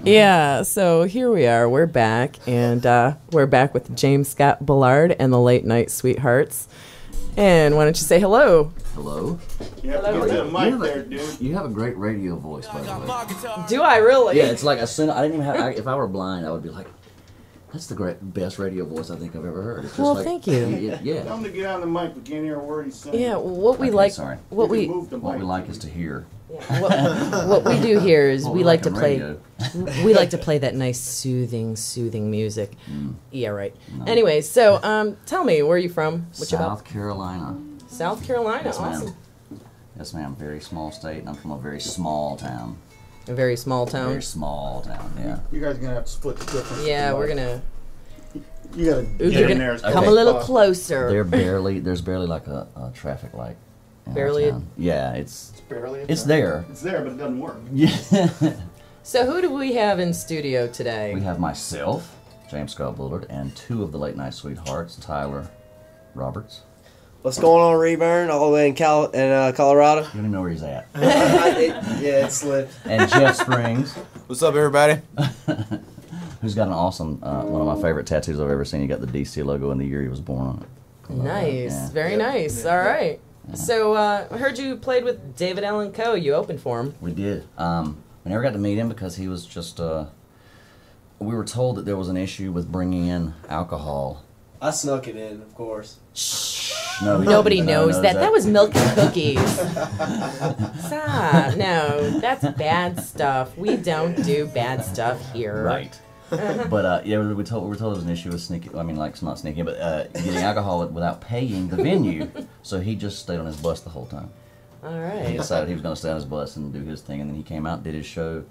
Yeah, so here we are. We're back, and we're back with James Scott Bullard and the Late Night Sweethearts. And why don't you say hello? Hello. You have to get that mic there, dude. You have a great radio voice, by the way. Do I really? Yeah, it's like as soon I didn't even have. If I were blind, I would be like, "That's the best radio voice I think I've ever heard." It's just Well, like, thank you. Yeah. Tell him to get on the mic. We can't hear a word he's saying. Yeah, what we Okay, like, sorry. what You we, can move the What we mic. like is to hear. what we do here is What we like to on play. radio. We like to play that nice, soothing music. Mm. Yeah, right. No. Anyway, so tell me, where are you from? What you about? South Carolina. South Carolina. Yes, ma'am. Awesome. Yes, ma'am. Very small state, and I'm from a very small town. A very small town. Very small town. Yeah. You guys are gonna have to split the difference. Yeah, we're gonna. You gotta Ooh, get you're in gonna there. as come close a as little possible. closer. There's barely like a traffic light. in our Barely a- town. Yeah, it's Barely. it's there. It's there, but it doesn't work. Yeah. So who do we have in studio today? We have myself, James Scott Bullard, and two of the Late Night Sweethearts, Tyler Roberts. What's going on, Reburn? All the way in Colorado? You don't even know where he's at. Yeah, it slipped. And Jeff Springs, What's up, everybody? who's got an awesome, one of my favorite tattoos I've ever seen. He got the DC logo and the year he was born on it. Nice, Yeah. very nice. All right. So I heard you played with David Allen Coe. You opened for him. We did. We never got to meet him because he was just, we were told that there was an issue with bringing in alcohol. I snuck it in, of course. No, we Nobody didn't. knows No, that. That was milk and cookies. Stop. No, that's bad stuff. We don't do bad stuff here. Right. But yeah, we were told there was an issue with sneaking. I mean, like not sneaking, but getting alcohol without paying the venue. So he just stayed on his bus the whole time. All He right. decided he was going to stay on his bus and do his thing, and then he came out, did his show,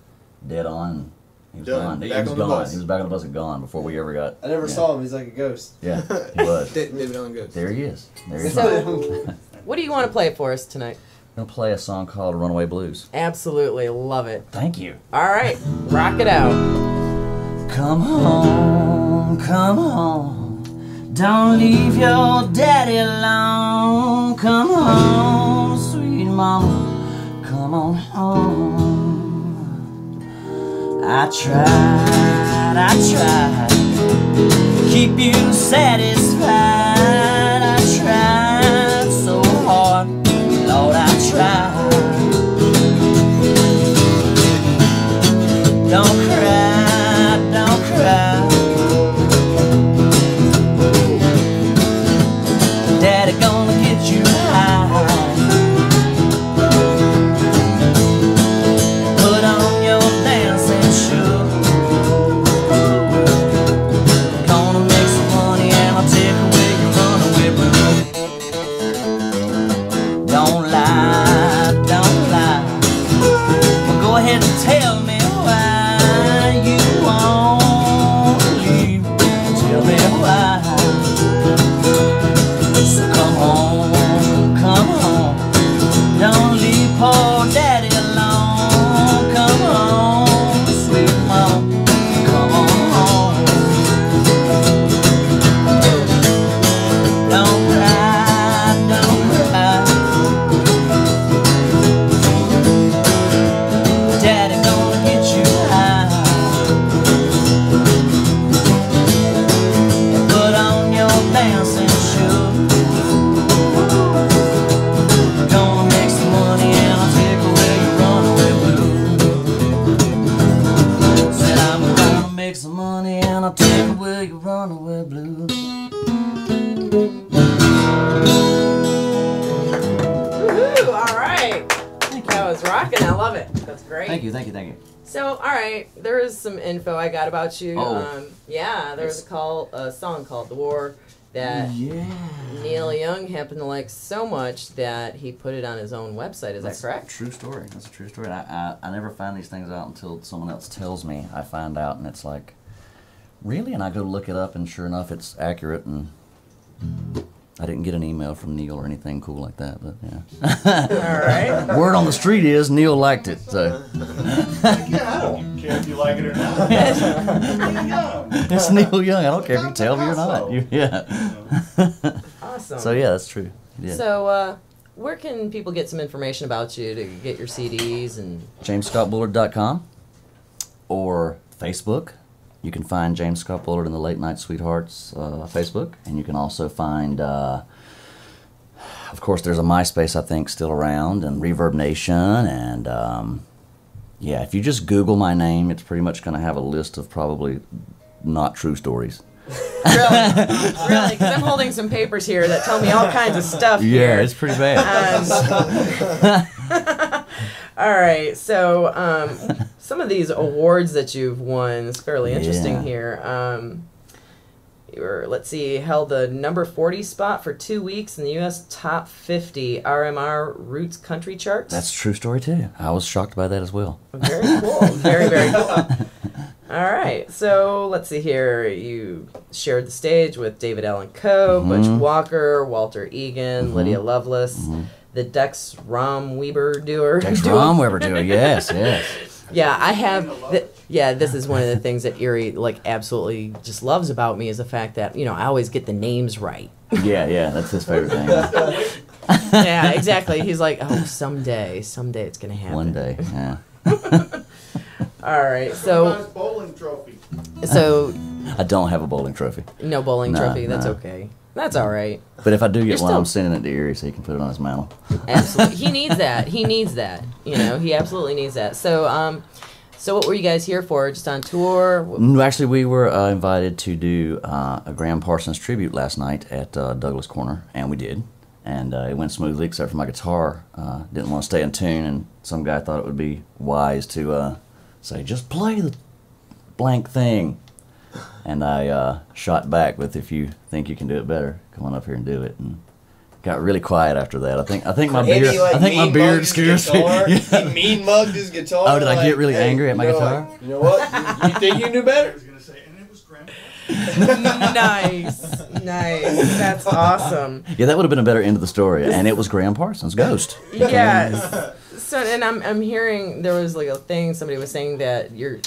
dead on. And he was Done. gone. He Back was on the gone. bus. He was back on the bus and gone before we ever got. I never saw him. He's like a ghost. Yeah, he was. David Allen Goes. There he is. There he is. So, what do you want to play for us tonight? I'm gonna play a song called "Runaway Blues." Absolutely love it. Thank you. All right, rock it out. Come home, come home. Don't leave your daddy alone. Come home, sweet mama. Come on home. I tried to keep you satisfied. I tried so hard, Lord, I tried. Don't cry, don't cry. Daddy gonna get you high. Put on your dancing shoes. Gonna make some money and I'll take away your runaway blues. Don't lie, don't lie. Well, go ahead and tell me why you won't leave. Tell me why. So come home, don't leave poor daddy alone. Come home, sweet mama, come on home. Don't cry, don't cry. Daddy gonna get you high. Put on your dancing shoes. Gonna make some money and I'll take away your runaway blues. Said I'm gonna make some money and I'll take away your runaway blues. Woohoo! All right. That was rocking. I love it. That's great. Thank you, thank you, thank you. So, all right, there is some info I got about you. Oh. Yeah, there was a song called "The War" that Yeah. Neil Young happened to like so much that he put it on his own website. Is That's that correct? a true story. That's a true story. I never find these things out until someone else tells me. I find out, and it's like, really? And I go look it up, and sure enough, it's accurate. And I didn't get an email from Neil or anything cool like that, but yeah. All right. Word on the street is Neil liked it. So Yeah, I don't care if you like it or not. it's Neil Young. I don't care if you tell me or not. Yeah. Awesome. So yeah, that's true. He did. So, where can people get some information about you to get your CDs and? JamesScottBullard.com. or Facebook. You can find James Scott Bullard in the Late Night Sweethearts Facebook, and you can also find, of course, there's a MySpace, I think, still around, and Reverb Nation, and yeah, if you just Google my name, it's pretty much going to have a list of probably not true stories. Really? Really? Because I'm holding some papers here that tell me all kinds of stuff here. Yeah, it's pretty bad. All right, so some of these awards that you've won is fairly interesting Yeah. here. You were, let's see, held the number 40 spot for 2 weeks in the U.S. Top 50 RMR Roots Country Charts. That's a true story, too. I was shocked by that as well. Very cool. Very, very cool. All right, so let's see here. You shared the stage with David Allan Coe, Butch Walker, Walter Egan, Lydia Lovelace, the Dex Romweber Duo. Dex Romweber Duo, yes, yes. Yeah, I have. This is one of the things that Eerie absolutely just loves about me is the fact that I always get the names right. Yeah, that's his favorite thing. Yeah, exactly. He's like, oh, someday it's gonna happen. One day, yeah. All right, so bowling trophy. So I don't have a bowling trophy. No bowling No, trophy. That's no. okay. That's all right. But if I do get one, still- I'm sending it to Eerie so he can put it on his mantle. Absolutely, he needs that. He needs that. He absolutely needs that. So, so what were you guys here for? Just on tour? No, actually, we were invited to do a Graham Parsons tribute last night at Douglas Corner, and we did. And it went smoothly, except for my guitar. Didn't want to stay in tune, and some guy thought it would be wise to say, just play the blank thing. And I shot back with, if you think you can do it better, come on up here and do it. And got really quiet after that. I think my beard. I think my beard scares me. He mean mugged his guitar. Oh, did I get really angry at my guitar? You know what? You think you knew better? I was gonna say, and it was Grandpa. Nice. That's awesome. Yeah, that would have been a better end of the story. And it was Graham Parsons' Ghost. Yes. So, and I'm hearing there was a thing somebody was saying that you're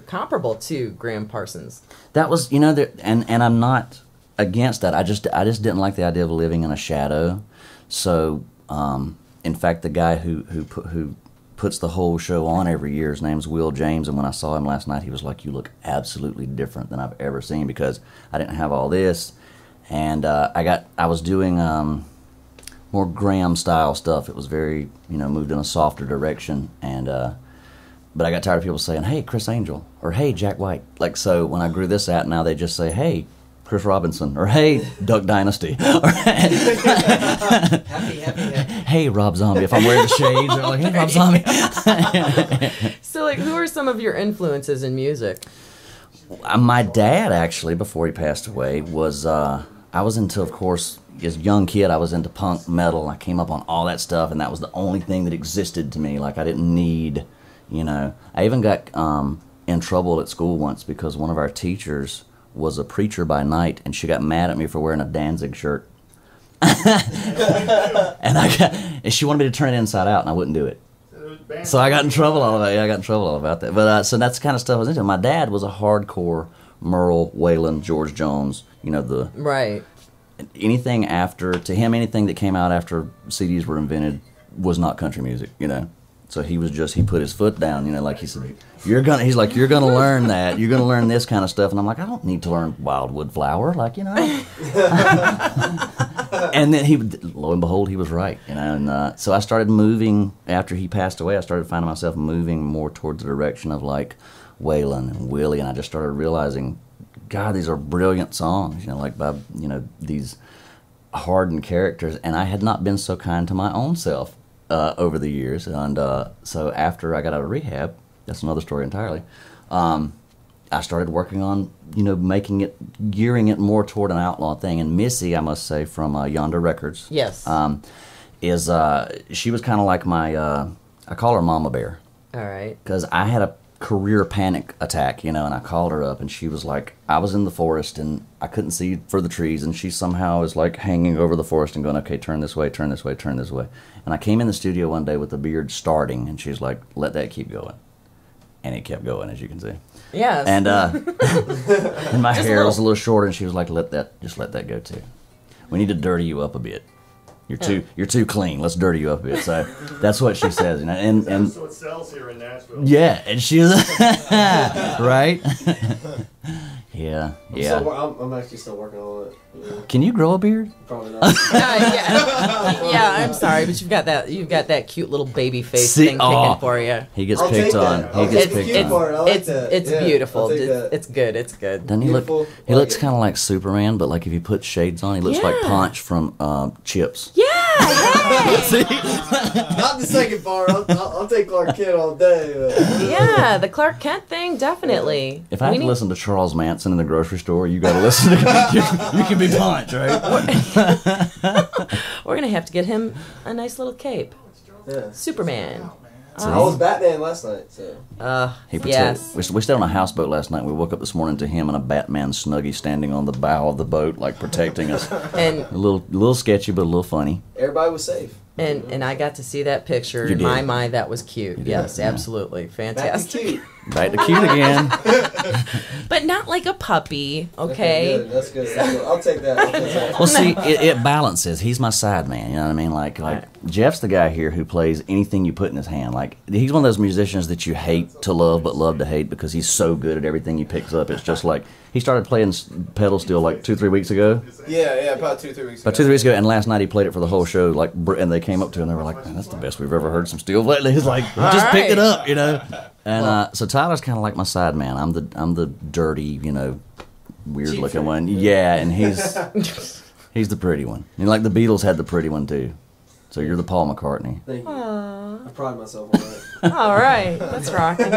comparable to Graham Parsons. That was, and I'm not against that. I just didn't like the idea of living in a shadow. So, in fact, the guy who puts the whole show on every year, his name's Will James, and when I saw him last night, he was like, "You look absolutely different than I've ever seen," because I didn't have all this, and I was doing more Graham style stuff. It was very, moved in a softer direction, and but I got tired of people saying, "Hey, Chris Angel," or "Hey, Jack White." So when I grew this out, now they just say, "Hey, Chris Robinson," or "Hey, Duck Dynasty," or Happy. "Hey, Rob Zombie." If I'm wearing the shades, they're like, "Hey, Rob Zombie." So, who are some of your influences in music? My dad, actually, before he passed away, was I was into, of course, as a young kid, I was into punk metal. I came up on all that stuff, and that was the only thing that existed to me. I didn't need, I even got in trouble at school once because one of our teachers was a preacher by night, and she got mad at me for wearing a Danzig shirt. and she wanted me to turn it inside out, and I wouldn't do it. So I got in trouble all about that. Yeah, I got in trouble all about that. But so that's the kind of stuff I was into. My dad was a hardcore Merle, Waylon, George Jones. Right. Anything anything that came out after CDs were invented was not country music. So he put his foot down. Like he said, you're gonna learn that. You're gonna learn this kind of stuff. And I'm like, I don't need to learn Wildwood Flower. And then lo and behold, he was right. And so I started moving after he passed away. I started finding myself moving more towards the direction of Waylon and Willie, and I just started realizing, God, these are brilliant songs. By these hardened characters, and I had not been so kind to my own self over the years. And so after I got out of rehab, that's another story entirely. I started working on, gearing it more toward an outlaw thing. And Missy, I must say, from Yonder Records, Yes. she was kind of like my, I call her Mama Bear. All right. Because I had a career panic attack, and I called her up, and she was like, I was in the forest, and I couldn't see for the trees, and she somehow is hanging over the forest and going, okay, turn this way, turn this way, turn this way. And I came in the studio one day with the beard starting, and she's like, let that keep going. And it kept going, as you can see. Yes. And and my hair was a little shorter, and she was like, just let that go too. We need to dirty you up a bit. You're too clean. Let's dirty you up a bit. So that's what she says. And That's what sells here in Nashville. yeah, and she's right. Yeah. I'm actually still working on it. Yeah. Can you grow a beard? Probably not. Yeah, I'm sorry, but you've got that cute little baby face thing kicking for you. He gets I'll picked take on. that. He I'll gets take the picked cute on. part. I like that. It's Yeah, beautiful. I'll take that. It's good. It's good. Doesn't he look? Beautiful. He Like looks it. kind of like Superman, but like if you put shades on, he looks like Yeah. Punch from Chips. Yeah. Not the second part. I'll take Clark Kent all day. But. Yeah, the Clark Kent thing, definitely. If I have to listen to Charles Manson in the grocery store, you got to listen to. You can be Punch, right? We're gonna have to get him a nice little cape. Yeah. Superman. I was Batman last night, so. He Yes. We stayed on a houseboat last night. We woke up this morning to him and a Batman Snuggie standing on the bow of the boat, like protecting us. And A little sketchy, but a little funny. Everybody was safe. and I got to see that picture. You In did. my mind, that was cute. did, Yes, yeah. absolutely, Back to fantastic. cute. Back to cute again. But not like a puppy, okay? Good. That's good. I'll take that. I'll take that. Well, see, it balances. He's my side man. You know what I mean? Like Jeff's the guy here who plays anything you put in his hand. Like he's one of those musicians that you hate to love but love to hate because he's so good at everything he picks up. It's just like he started playing pedal steel like 2-3 weeks ago. Yeah, about 2-3 weeks ago. About 2-3 weeks ago, and last night he played it for the whole show. Like, and they came up to him and they were like, "Man, that's the best we've ever heard some steel lately." He's like, "Just pick it up," you know. And so Tyler's kind of like my side man. I'm the dirty, you know, weird Cheap looking freak. one. Yeah, and he's the pretty one. And like the Beatles had the pretty one too. So you're the Paul McCartney. Thank you. I pride myself on that. All right, that's rocking.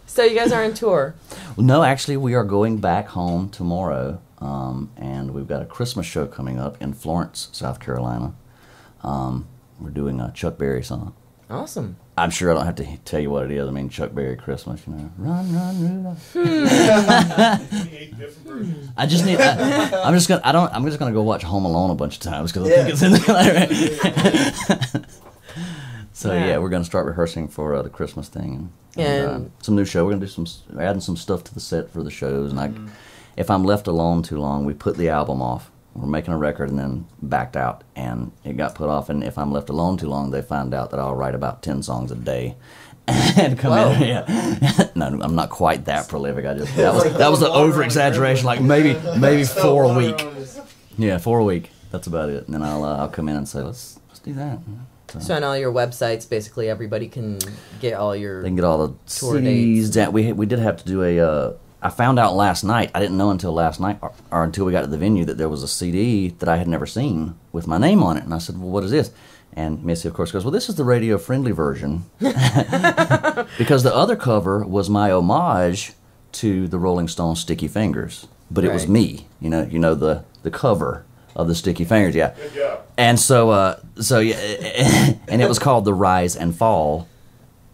So you guys are on tour. Well, no, actually, we are going back home tomorrow, and we've got a Christmas show coming up in Florence, South Carolina. We're doing a Chuck Berry song. Awesome. I'm sure I don't have to tell you what it is. I mean, Chuck Berry Christmas, you know. Run, run, Rudolph. 28 different versions. I just need. I'm just gonna go watch Home Alone a bunch of times because I think it's in there. So yeah, we're gonna start rehearsing for the Christmas thing and some new show. We're gonna do adding some stuff to the set for the shows. And if I'm left alone too long, we put the album off. We're making a record and then backed out, and it got put off. And if I'm left alone too long, they find out that I'll write about 10 songs a day. And come in. Yeah. No, I'm not quite that prolific. That was an over exaggeration. Like maybe 4 a week. Yeah, 4 a week. That's about it. And then I'll come in and say let's do that. So on all your websites, basically everybody can get all your. They can get all the tour CDs. dates. We did have to do a. I found out last night. I didn't know until last night, or until we got to the venue, that there was a CD that I had never seen with my name on it. And I said, "Well, what is this?" And Missy, of course, goes, "Well, this is the radio-friendly version," because the other cover was my homage to the Rolling Stones' "Sticky Fingers," but it was Right. me. You know the cover of the Sticky Fingers. Yeah. Good job. And so yeah, and it was called "The Rise and Fall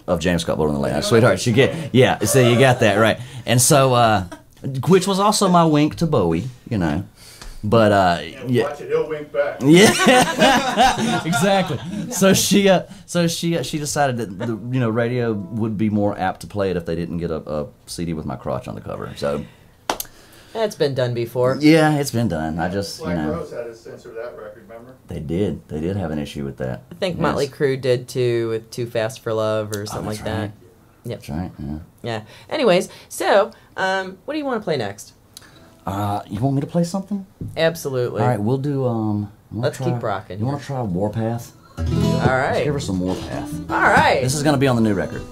of James Scott Bullard and the Late Night Sweethearts." You get, so you got that right. And so, which was also my wink to Bowie, you know. But And yeah, watch it, he'll wink back. yeah, exactly. So she decided that radio would be more apt to play it if they didn't get a CD with my crotch on the cover. So That's been done before. yeah, it's been done. I just Black Rose had to censor that record, remember? they did have an issue with that. I think Yes. Motley Crue did too with "Too Fast for Love" or something that's like that. right. Yep. That's right. Yeah. Yeah. Anyways, so what do you want to play next? You want me to play something? Absolutely. All right, we'll do. Let's keep rocking You want to here. try Warpath? All Let's right. give her some Warpath. All right. This is going to be on the new record.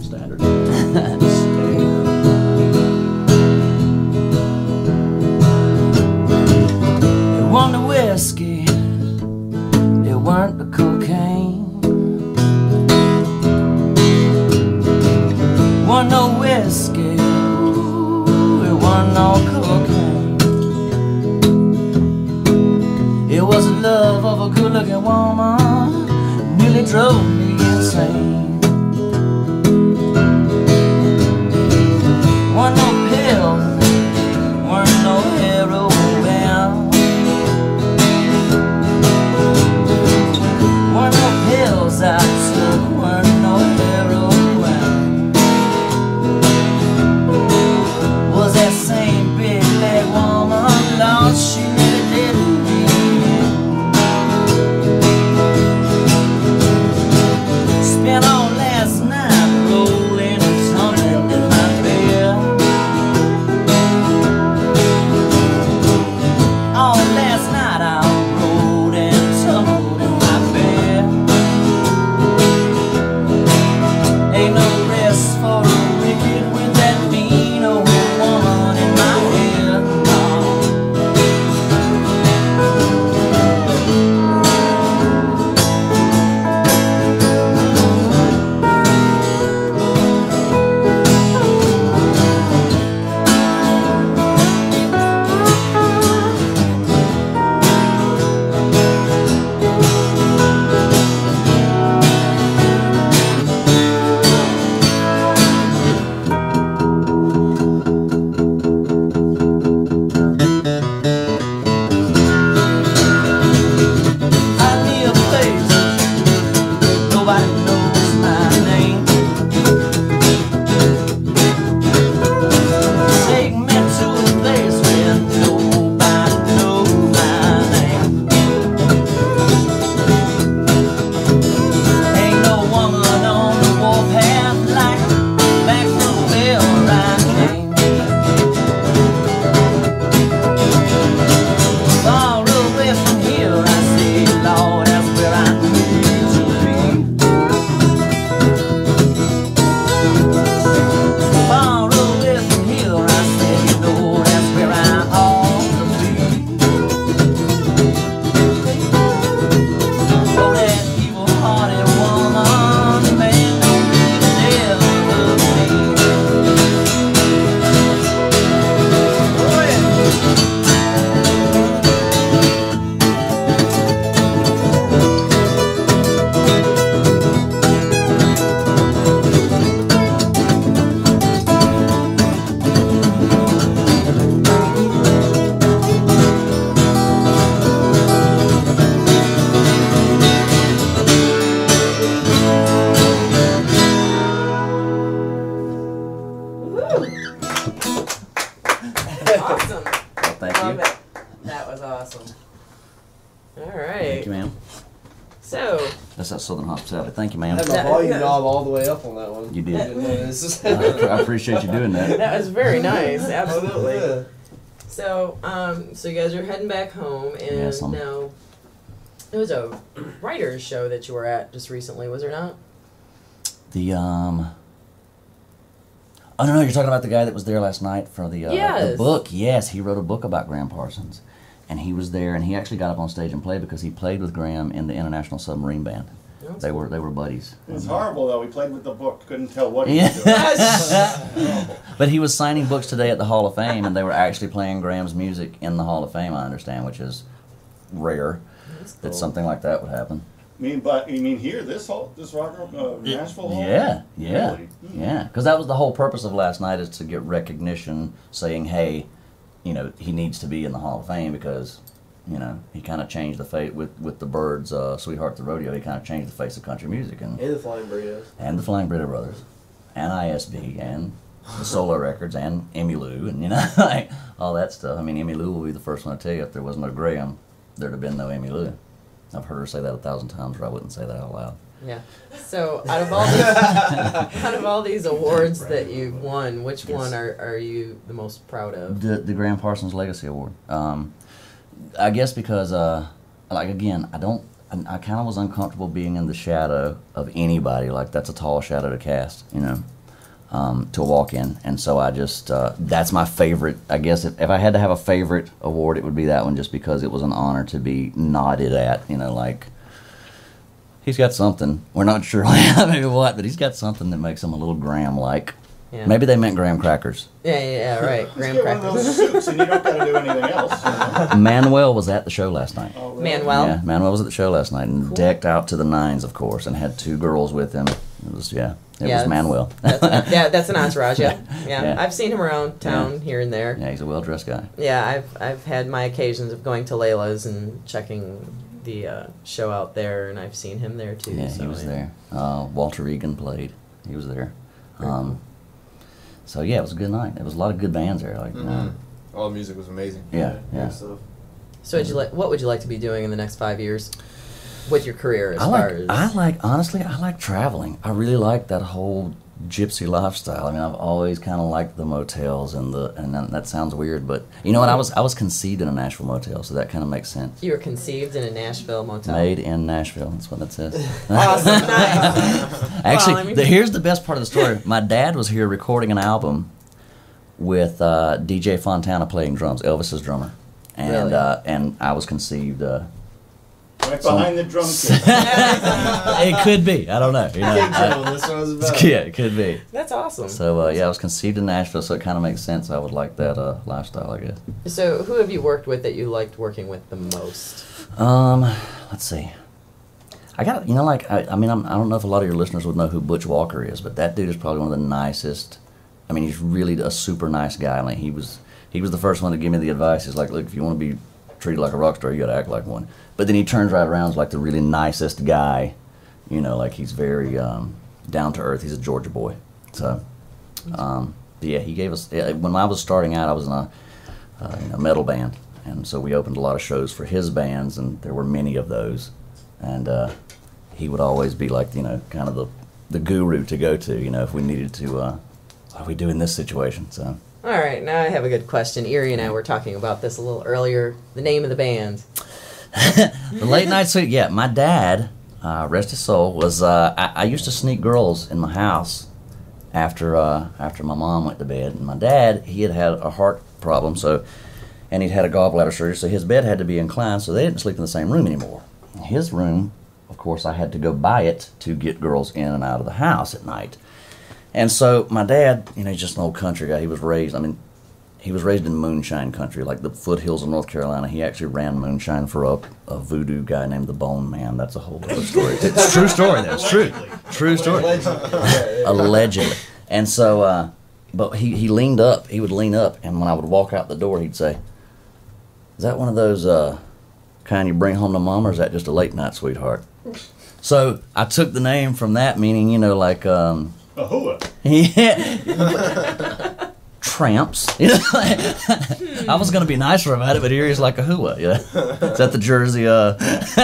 Standard. It wasn't the whiskey, it weren't the cocaine. It wasn't no whiskey, it wasn't no cocaine. It was the love of a good-looking woman, nearly drove me insane. Wasn't no pills, weren't no heroin. Weren't no pills I took, weren't no heroin. Was that same big leg woman, lost she Southern hospitality. Thank you, I ma'am. had my volume knob all the way up on that one. You did. I didn't notice. I appreciate you doing that. That was very nice. Yeah. Absolutely. So, so you guys are heading back home, and Yes, now it was a writers' show that you were at just recently, was there not? The Oh no, you're talking about the guy that was there last night for the Yes. book. Yes, he wrote a book about Graham Parsons, and he was there, and he actually got up on stage and played because he played with Graham in the International Submarine Band. That's They were buddies. It's horrible though. We played with the book. Couldn't tell what he Yeah. was doing. But he was signing books today at the Hall of Fame, and they were actually playing Graham's music in the Hall of Fame. I understand, which is rare that something like that would happen. You mean here, this rock Nashville hall? Yeah. Really? Yeah, because that was the whole purpose of last night, is to get recognition, saying, hey, he needs to be in the Hall of Fame because, he kind of changed the face with the Byrds, Sweetheart the Rodeo. He kind of changed the face of country music, and And the Flying Burritos. the Flying Burrito Brothers, and ISB, and the Solo Records, and Emmylou, and like all that stuff. I mean, Emmylou will be the first one to tell you if there was no Graham, there'd have been no Emmylou. I've heard her say that 1,000 times, or I wouldn't say that out loud. Yeah. So out of all these awards that you've won, which one are you the most proud of? The Graham Parsons Legacy Award. I guess because, again, I kind of was uncomfortable being in the shadow of anybody. Like, that's a tall shadow to cast, to walk in. And so I just, that's my favorite. I guess if I had to have a favorite award, it would be that one, just because it was an honor to be nodded at, like, he's got something. We're not sure maybe what, but he's got something that makes him a little Graham-like. Yeah. Maybe they meant graham crackers. Yeah, right. Just Graham get one of crackers. those suits and you don't got to do anything else. Manuel was at the show last night. Oh, really? Manuel. Yeah, Manuel was at the show last night and Cool. decked out to the nines, of course, and had 2 girls with him. It was it's- Manuel. That's an entourage. Yeah. Yeah. I've seen him around town here and there. Yeah, he's a well-dressed guy. Yeah, I've had my occasions of going to Layla's and checking the show out there, and I've seen him there too. Yeah, so, he was there. Walter Egan played. He was there. So yeah, it was a good night. There was a lot of good bands there. Like, All the music was amazing. yeah. So, So what would you like to be doing in the next 5 years with your career? As far as Honestly, I like traveling. I really like that whole gypsy lifestyle. I mean, I've always kind of liked the motels and that sounds weird, but you know what? I was conceived in a Nashville motel, so that kind of makes sense. you were conceived in a Nashville motel. Made in Nashville. That's what that says. Awesome, nice. Actually, Well, I mean- here's the best part of the story. My dad was here recording an album with DJ Fontana playing drums, Elvis's drummer, and Really? and I was conceived. Right behind the drum kit. It could be. I don't know. Big Joe, that's what I was about. Yeah, it could be. That's awesome. So I was conceived in Nashville, so it kind of makes sense. I would like that lifestyle, I guess. So who have you worked with that you liked working with the most? Let's see. I got I don't know if a lot of your listeners would know who Butch Walker is, but that dude is probably one of the nicest. I mean, he's really a super nice guy. Like he was the first one to give me the advice. He's like, look, if you want to be treated like a rock star, you got to act like one. But then he turns right around as like the really nicest guy. Like he's very down to earth. He's a Georgia boy. So, yeah, he gave us. When I was starting out, I was in a metal band, and so we opened a lot of shows for his bands, and there were many of those. And he would always be like, kind of the guru to go to, if we needed to. What do we do in this situation? So. All right, now I have a good question. Eerie and I were talking about this a little earlier. The name of the band. The late night suite, yeah. My dad, rest his soul, was. I used to sneak girls in my house after my mom went to bed. And my dad, he had a heart problem, and he'd had a gallbladder surgery, so his bed had to be inclined, so they didn't sleep in the same room anymore. His room, of course, I had to go buy it to get girls in and out of the house at night. And so my dad, he's just an old country guy. He was raised in moonshine country, like the foothills of North Carolina. He actually ran moonshine for a voodoo guy named the Bone Man. That's a whole other story. It's a true story, though. It's true. True story. Allegedly. And so, but he leaned up. He would lean up, and when I would walk out the door, he'd say, "Is that one of those kind you bring home to mom, or is that just a late night sweetheart?" So I took the name from that, meaning, like... A hua. Yeah. Tramps. You know, I was gonna be nicer about it, but Eerie's like a hooah. Yeah, is that the Jersey? That's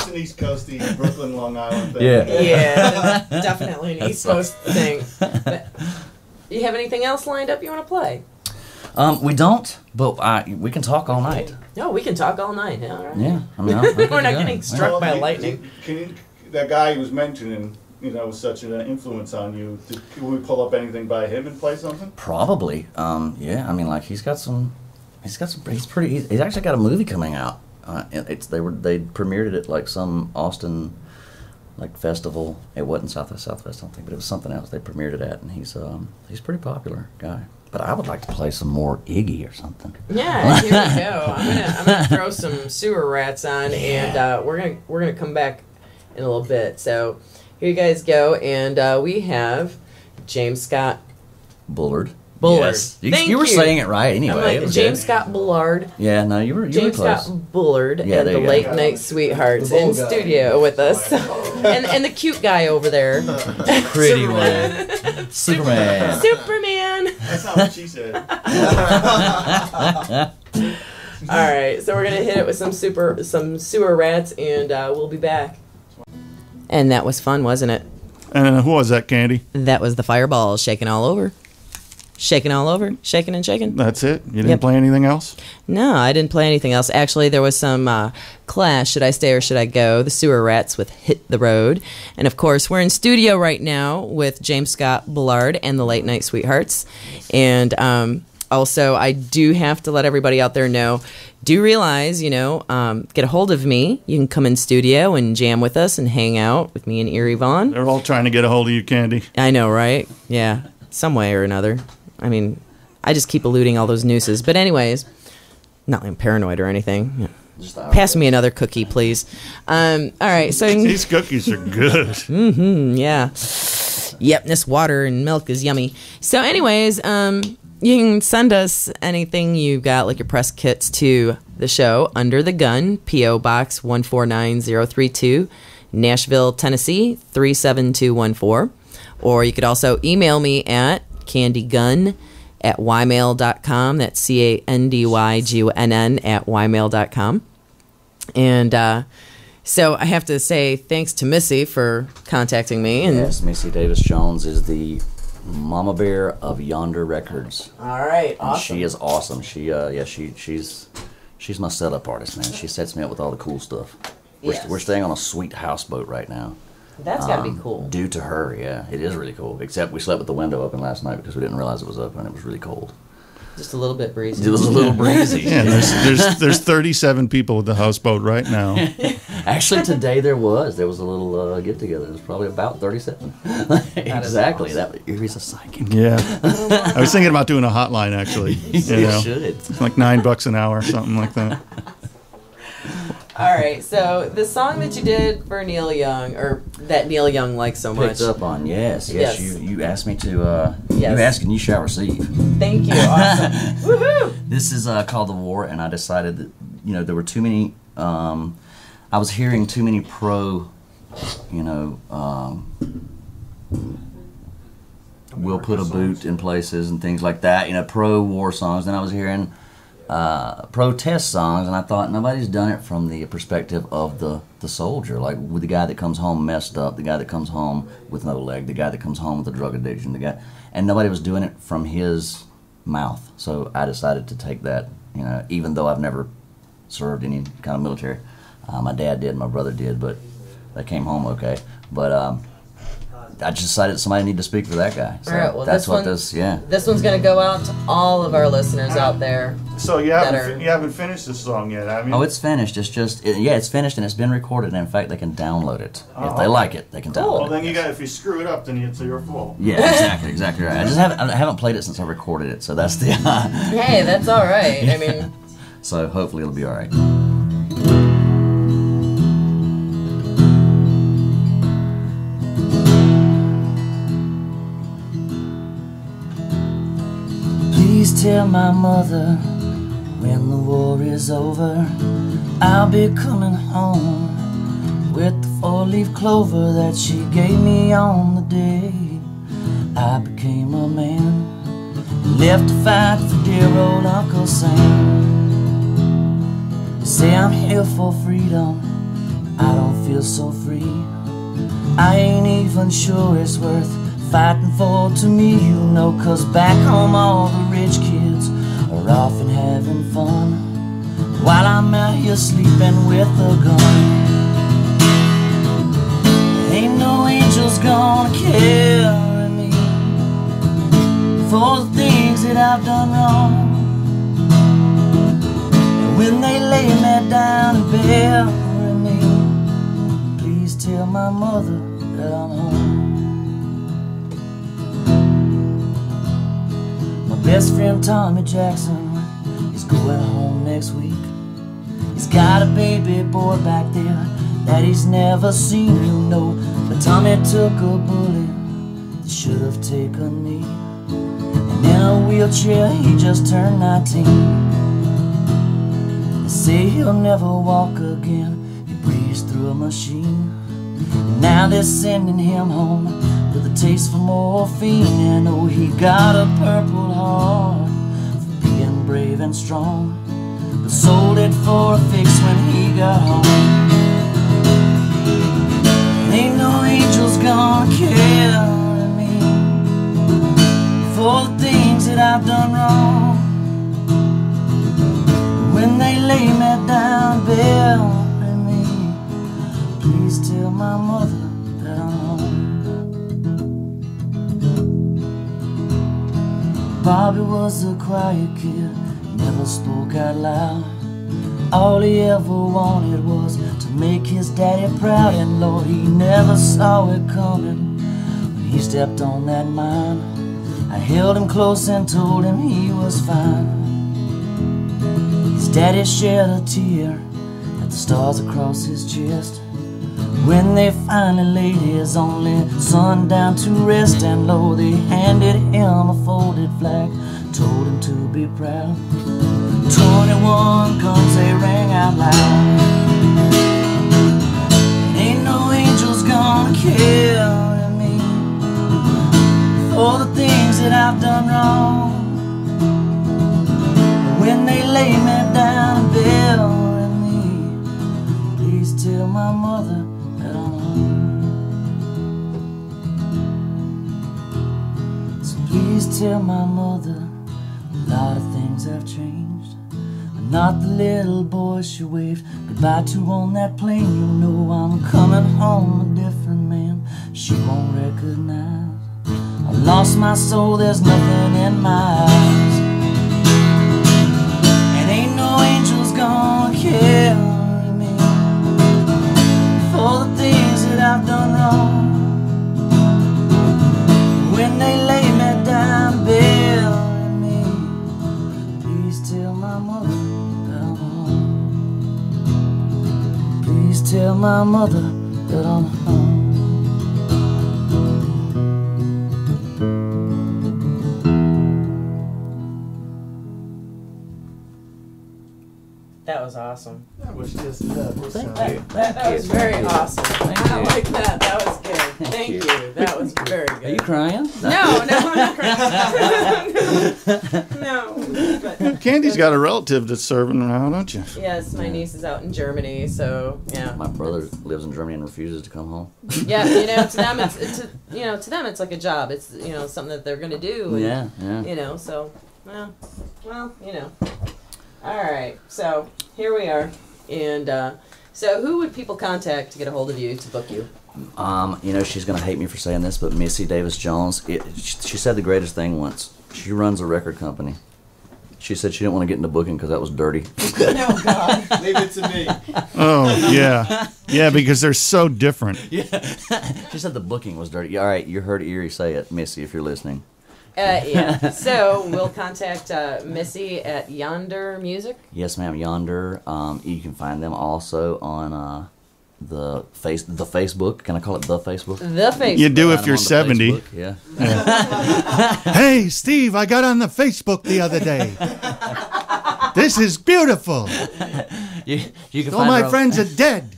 an East Coasty, Brooklyn, Long Island thing. Yeah, definitely an East Coast thing. But you have anything else lined up you want to play? We don't, but we can talk all night. No, we can talk all night. Yeah, all right. Yeah, I mean, we're not getting struck by lightning. That guy he was mentioning, was such an influence on you. Can we pull up anything by him and play something? Probably. Yeah, I mean, like he's actually got a movie coming out. They premiered it at like some Austin festival. It wasn't Southwest, I don't think, but it was something else they premiered it at, and he's pretty popular guy. But I would like to play some more Iggy or something. Yeah, here we go. I'm gonna throw some Sewer Rats on, and we're gonna come back in a little bit. So here you guys go, and we have James Scott Bullard. Yes. You were saying it right anyway. Like James Scott Bullard. Yeah, no, you were James close. Scott Bullard and the Late Night Sweethearts in studio with us, and the cute guy over there, pretty one, Superman. That's not what she said. All right, so we're gonna hit it with some Sewer Rats, and we'll be back. And that was fun, wasn't it? And who was that, Candy? That was the Fireballs shaking all over. Shaking all over, shaking and shaking. That's it? You didn't play anything else? No, I didn't play anything else. Actually, there was some Clash, Should I Stay or Should I Go? The Sewer Rats with Hit the Road. And, of course, we're in studio right now with James Scott Bullard and the Late Night Sweethearts. And also, I do have to let everybody out there know, do realize, get a hold of me. You can come in studio and jam with us and hang out with me and Eerie Vaughn. They're all trying to get a hold of you, Candy. I know, right? Yeah, some way or another. I mean, I just keep eluding all those nooses. But anyways, not like I'm paranoid or anything. Pass me another cookie, please. All right. So these cookies are good. Yeah. Yep. This water and milk is yummy. So anyways, you can send us anything you got, like your press kits, to the show Under the Gun, P.O. Box 149032, Nashville, Tennessee 37214. Or you could also email me at candygunn@ymail.com. That's CANDYGUNN@ymail.com. And so I have to say thanks to Missy for contacting me. And yes, Missy Davis Jones is the mama bear of Yonder Records. All right, and awesome. She is awesome. She's my setup artist, man. She sets me up with all the cool stuff. We're staying on a sweet houseboat right now. That's got to be cool. Due to her, yeah. It is really cool. Except we slept with the window open last night because we didn't realize it was open and it was really cold. Just a little bit breezy. It was a little breezy. Yeah, there's 37 people with the houseboat right now. Actually, today there was a little get-together. It was probably about 37. Exactly. Awesome. That Eerie's a psychic. Yeah. I was thinking about doing a hotline, actually. You should. It's like $9 an hour, something like that. All right, so the song that you did for Neil Young, or that Neil Young likes so much. Picked up on, yes. You asked me to, yes. You ask and you shall receive. Thank you, awesome. Woohoo! This is called The War, and I decided that, there were too many, I was hearing too many we'll put a boot in places and things like that, pro-war songs, and I was hearing protest songs, and I thought nobody's done it from the perspective of the soldier, like with the guy that comes home messed up, the guy that comes home with no leg, the guy that comes home with a drug addiction, and nobody was doing it from his mouth. So I decided to take that, even though I've never served any kind of military. My dad did, my brother did, but they came home okay. But I just decided somebody needed to speak for that guy. So all right, well, that's This one's going to go out to all of our listeners out there. So you haven't finished this song yet, have you? Oh, it's finished. It's just it's finished and it's been recorded. And in fact, they can download it if they like it. They can download it. Well, then if you screw it up, then it's your fault. Yeah, exactly right. I haven't played it since I recorded it, so that's the. Hey, that's all right. I mean. So hopefully it'll be all right. Please tell my mother when the war is over, I'll be coming home with the 4-leaf clover that she gave me on the day I became a man. left to fight for dear old Uncle Sam. They say I'm here for freedom, I don't feel so free. I ain't even sure it's worth fighting for to me, you know, 'cause back home all the rich kids are off and having fun, while I'm out here sleeping with a gun. Ain't no angels gonna carry me for the things that I've done wrong. And when they lay me down and bury me, please tell my mother that I'm home. My best friend Tommy Jackson is going home next week. He's got a baby boy back there that he's never seen, you know. But Tommy took a bullet that should have taken me, and in a wheelchair he just turned 19. They say he'll never walk again, he breathes through a machine. And now they're sending him home with a taste for morphine. And oh, he got a Purple Heart for being brave and strong, but sold it for a fix when he got home. Ain't no angels gonna carry me for the things that I've done wrong. When they lay me down, bury me, please tell my mother that I'm home. Bobby was a quiet kid, never spoke out loud. All he ever wanted was to make his daddy proud, and Lord, he never saw it coming when he stepped on that mine. I held him close and told him he was fine. His daddy shed a tear at the stars across his chest when they finally laid his only son down to rest. And lo, they handed him a folded flag, told him to be proud. 21 guns, they rang out loud. Ain't no angels gonna carry me for the things that I've done wrong. When they lay me down and bury me, please tell my mother that I'm home. So please tell my mother a lot of things have changed. I'm not the little boy she waved goodbye to on that plane. You know I'm coming home a different man she won't recognize. I lost my soul, there's nothing in my eyes. And ain't no angels gonna carry me for the things that I've done wrong. When they lay me down, bury me, please tell my mother that I'm home. Please tell my mother that I'm home. That was awesome. That was just That was very awesome. I like that. That was good. Thank you. That was very good. Are you crying? No, I'm not crying. No. But Candy's got a relative that's serving around, don't you? yes, my niece is out in Germany, so yeah. My brother lives in Germany and refuses to come home. Yeah, to them it's like a job. It's something that they're gonna do. And, Yeah. So well. All right, so here we are, and so who would people contact to get a hold of you to book you? She's gonna hate me for saying this, but Missy Davis Jones. She said the greatest thing once. She runs a record company. She said she didn't want to get into booking because that was dirty. No, God. Leave it to me. Oh, yeah. Yeah, because they're so different. Yeah. She said the booking was dirty. All right, you heard Eerie say it, Missy, if you're listening. Yeah. So we'll contact Missy at Yonder Music. Yes, ma'am. Yonder. You can find them also on the Facebook. Can I call it the Facebook? The Facebook. You do if you're 70. Facebook, yeah. Hey, Steve, I got on the Facebook the other day. This is beautiful. You can All find my her friends are dead.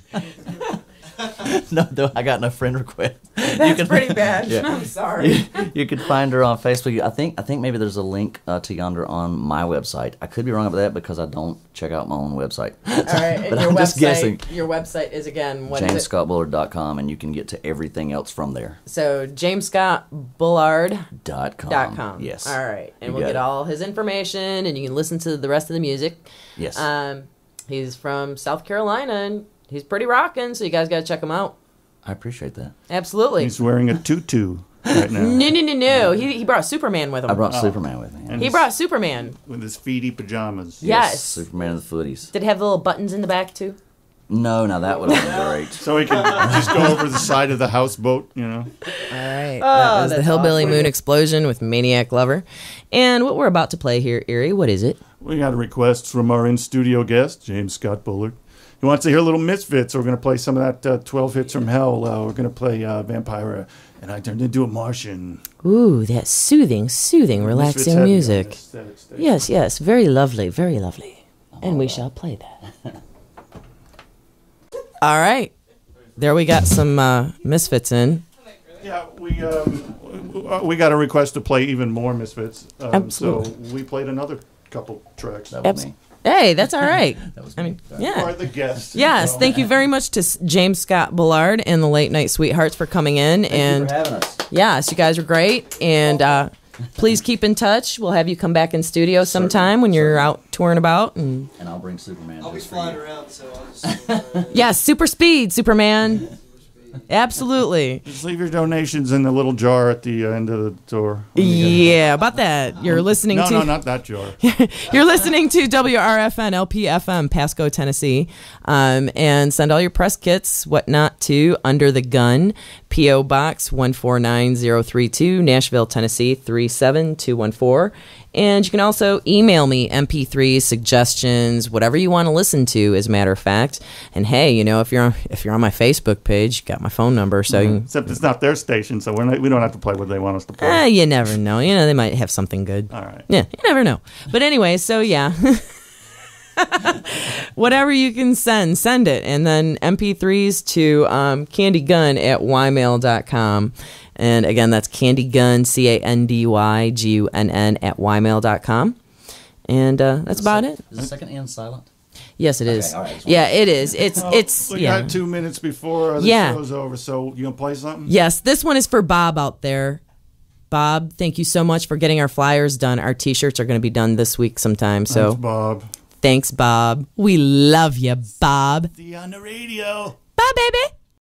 No, I got no friend request. That's pretty bad. Yeah. I'm sorry. You can find her on Facebook. I think maybe there's a link to Yonder on my website. I could be wrong about that because I don't check out my own website. All right, and But your I'm website, just guessing. Your website is again what is it? JamesScottBullard.com, and you can get to everything else from there. So JamesScottBullard.com. .com. Yes. All right, and You we'll got get it. all his information, and you can listen to the rest of the music. Yes. He's from South Carolina, and he's pretty rocking. So you guys got to check him out. I appreciate that. Absolutely. He's wearing a tutu right now. No. He brought Superman with him. I brought Superman with me. And He brought Superman. with his feety pajamas. Yes. Superman and the Footies. Did it have the little buttons in the back too? No, now that would have been great. So he can just go over the side of the houseboat, you know. All right. That was the Hillbilly Moon Explosion with Maniac Lover. And what we're about to play here, Eerie, what is it? We got a request from our in-studio guest, James Scott Bullard. He wants to hear Little Misfits. So we're going to play some of that 12 Hits from Hell. We're going to play Vampire, and I Turned Into a Martian. Ooh, that soothing, Misfits relaxing heavy on music. this static station. Yes, very lovely, very lovely. And we shall play that. All right. There we got some Misfits in. Yeah, we got a request to play even more Misfits. Absolutely. So we played another couple tracks. That was me. Hey, that's all right. That was I me. mean, Or yeah. the guest. Yes, thank you very much to James Scott Bullard and the Late Night Sweethearts for coming in. Thank you And for having us. yes, you guys are great. And please keep in touch. We'll have you come back in studio sometime when you're out touring about. And And I'll bring Superman. I'll be just for flying you. around, so I'll just. yes, super speed, Superman. Absolutely. Just leave your donations in the little jar at the end of the door. Yeah, about that. You're listening No, to no, not that jar. You're listening to WRFN LPFM Pasco, Tennessee. And send all your press kits, whatnot, to Under the Gun, P.O. Box 149032, Nashville, Tennessee 37214. And you can also email me MP3s, suggestions, whatever you want to listen to, as a matter of fact. And hey, you know, if you're on my Facebook page, you got my phone number, so you Except it's not their station, so we don't have to play what they want us to play. you never know. You know, they might have something good. All right. Yeah, you never know. But anyway, so yeah. Whatever you can send it. And then MP3s to Candy Gunn at ymail.com. And again, that's Candy Gunn, CandyGunn at ymail.com. And that's about it. Is the second end silent? Yes, it is. all right. Yeah, it is. It's We yeah. got 2 minutes before the Yeah. show's over, so you gonna play something? Yes, this one is for Bob out there. Bob, thank you so much for getting our flyers done. Our T-shirts are going to be done this week sometime. So Thanks, Bob. thanks, Bob. We love you, Bob. See you on the radio. Bye, baby.